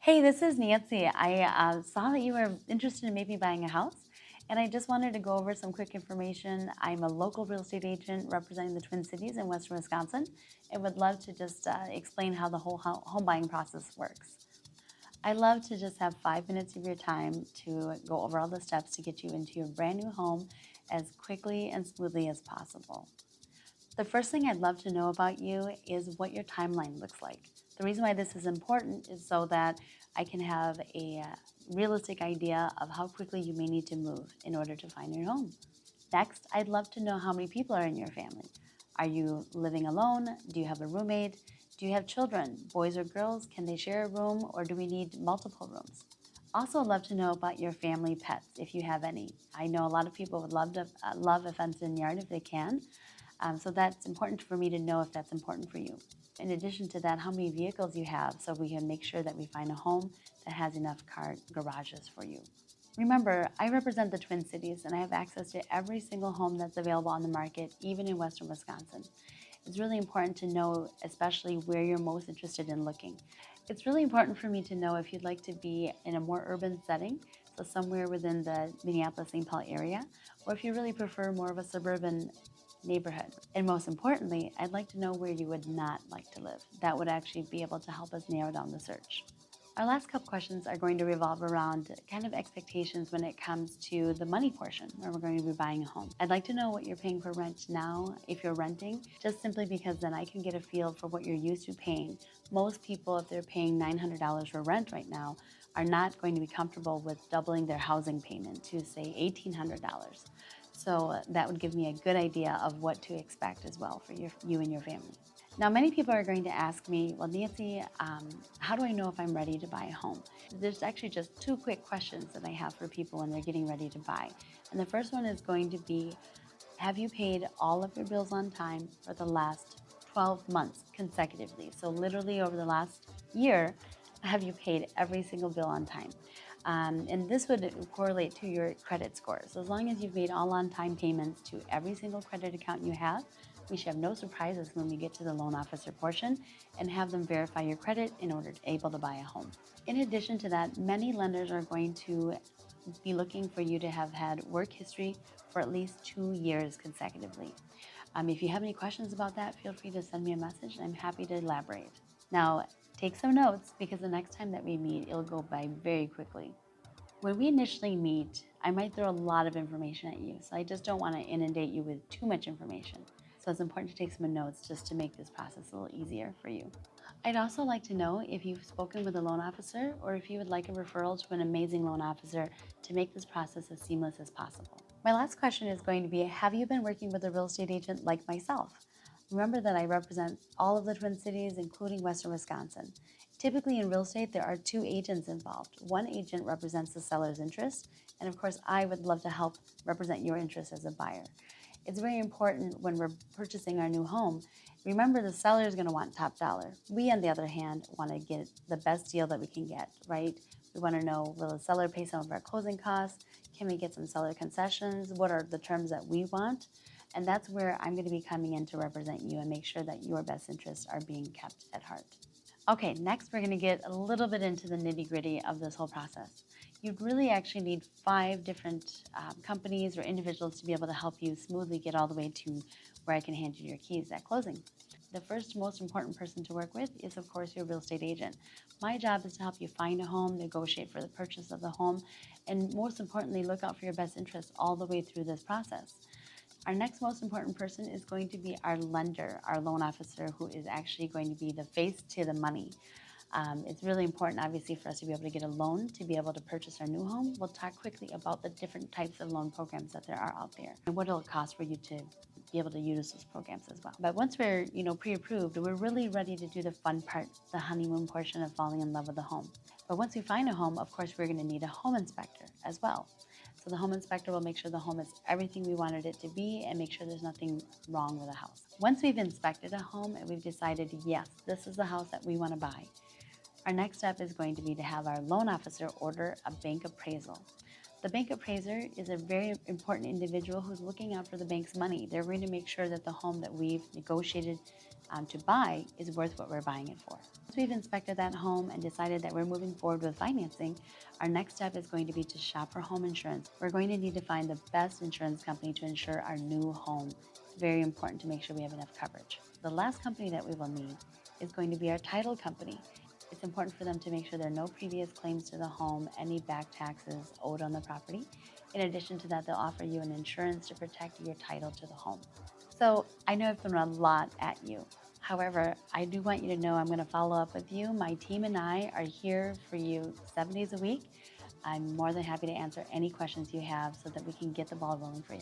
Hey, this is Nancy. I saw that you were interested in maybe buying a house, and I just wanted to go over some quick information. I'm a local real estate agent representing the Twin Cities in Western Wisconsin, and would love to just explain how the whole home buying process works. I love to just have 5 minutes of your time to go over all the steps to get you into your brand new home as quickly and smoothly as possible. The first thing I'd love to know about you is what your timeline looks like. The reason why this is important is so that I can have a realistic idea of how quickly you may need to move in order to find your home. Next, I'd love to know how many people are in your family. Are you living alone? Do you have a roommate? Do you have children, boys or girls? Can they share a room, or do we need multiple rooms? Also, love to know about your family pets, if you have any. I know a lot of people would love a fenced-in yard if they can, so that's important for me to know if that's important for you. In addition to that, how many vehicles you have so we can make sure that we find a home that has enough car garages for you. Remember, I represent the Twin Cities and I have access to every single home that's available on the market, even in Western Wisconsin. It's really important to know, especially where you're most interested in looking. It's really important for me to know if you'd like to be in a more urban setting, so somewhere within the Minneapolis-St. Paul area, or if you really prefer more of a suburban neighborhood. And most importantly, I'd like to know where you would not like to live. That would actually be able to help us narrow down the search. Our last couple questions are going to revolve around kind of expectations when it comes to the money portion where we're going to be buying a home. I'd like to know what you're paying for rent now if you're renting, just simply because then I can get a feel for what you're used to paying. Most people, if they're paying $900 for rent right now, are not going to be comfortable with doubling their housing payment to say $1,800. So that would give me a good idea of what to expect as well for you and your family. Now, many people are going to ask me, well, Nancy, how do I know if I'm ready to buy a home? There's actually just two quick questions that I have for people when they're getting ready to buy. And the first one is going to be, have you paid all of your bills on time for the last 12 months consecutively? So literally over the last year, have you paid every single bill on time? And this would correlate to your credit score. So as long as you've made all on-time payments to every single credit account you have, we should have no surprises when we get to the loan officer portion and have them verify your credit in order to be able to buy a home. In addition to that, many lenders are going to be looking for you to have had work history for at least 2 years consecutively. If you have any questions about that, feel free to send me a message and I'm happy to elaborate. Now, take some notes because the next time that we meet, it'll go by very quickly. When we initially meet, I might throw a lot of information at you, so I just don't want to inundate you with too much information. So it's important to take some notes just to make this process a little easier for you. I'd also like to know if you've spoken with a loan officer or if you would like a referral to an amazing loan officer to make this process as seamless as possible. My last question is going to be, have you been working with a real estate agent like myself? Remember that I represent all of the Twin Cities, including Western Wisconsin. Typically in real estate, there are two agents involved. One agent represents the seller's interest, and of course, I would love to help represent your interest as a buyer. It's very important when we're purchasing our new home. Remember, the seller is going to want top dollar. We, on the other hand, want to get the best deal that we can get, right? We want to know, will the seller pay some of our closing costs? Can we get some seller concessions? What are the terms that we want? And that's where I'm going to be coming in to represent you and make sure that your best interests are being kept at heart. Okay, next we're going to get a little bit into the nitty-gritty of this whole process. You'd really actually need 5 different companies or individuals to be able to help you smoothly get all the way to where I can hand you your keys at closing. The first most important person to work with is, of course, your real estate agent. My job is to help you find a home, negotiate for the purchase of the home, and most importantly, look out for your best interests all the way through this process. Our next most important person is going to be our lender, our loan officer, who is actually going to be the face to the money. It's really important, obviously, for us to be able to get a loan to be able to purchase our new home. We'll talk quickly about the different types of loan programs that there are out there and what it'll cost for you to be able to use those programs as well. But once we're, pre-approved, we're really ready to do the fun part, the honeymoon portion of falling in love with the home. But once we find a home, of course, we're going to need a home inspector as well. So the home inspector will make sure the home is everything we wanted it to be and make sure there's nothing wrong with the house. Once we've inspected a home and we've decided, yes, this is the house that we want to buy, our next step is going to be to have our loan officer order a bank appraisal. The bank appraiser is a very important individual who's looking out for the bank's money. They're going to make sure that the home that we've negotiated to buy is worth what we're buying it for. Once we've inspected that home and decided that we're moving forward with financing, our next step is going to be to shop for home insurance. We're going to need to find the best insurance company to insure our new home. It's very important to make sure we have enough coverage. The last company that we will need is going to be our title company. It's important for them to make sure there are no previous claims to the home, any back taxes owed on the property. In addition to that, they'll offer you an insurance to protect your title to the home. So I know I've thrown a lot at you. However, I do want you to know I'm going to follow up with you. My team and I are here for you 7 days a week. I'm more than happy to answer any questions you have so that we can get the ball rolling for you.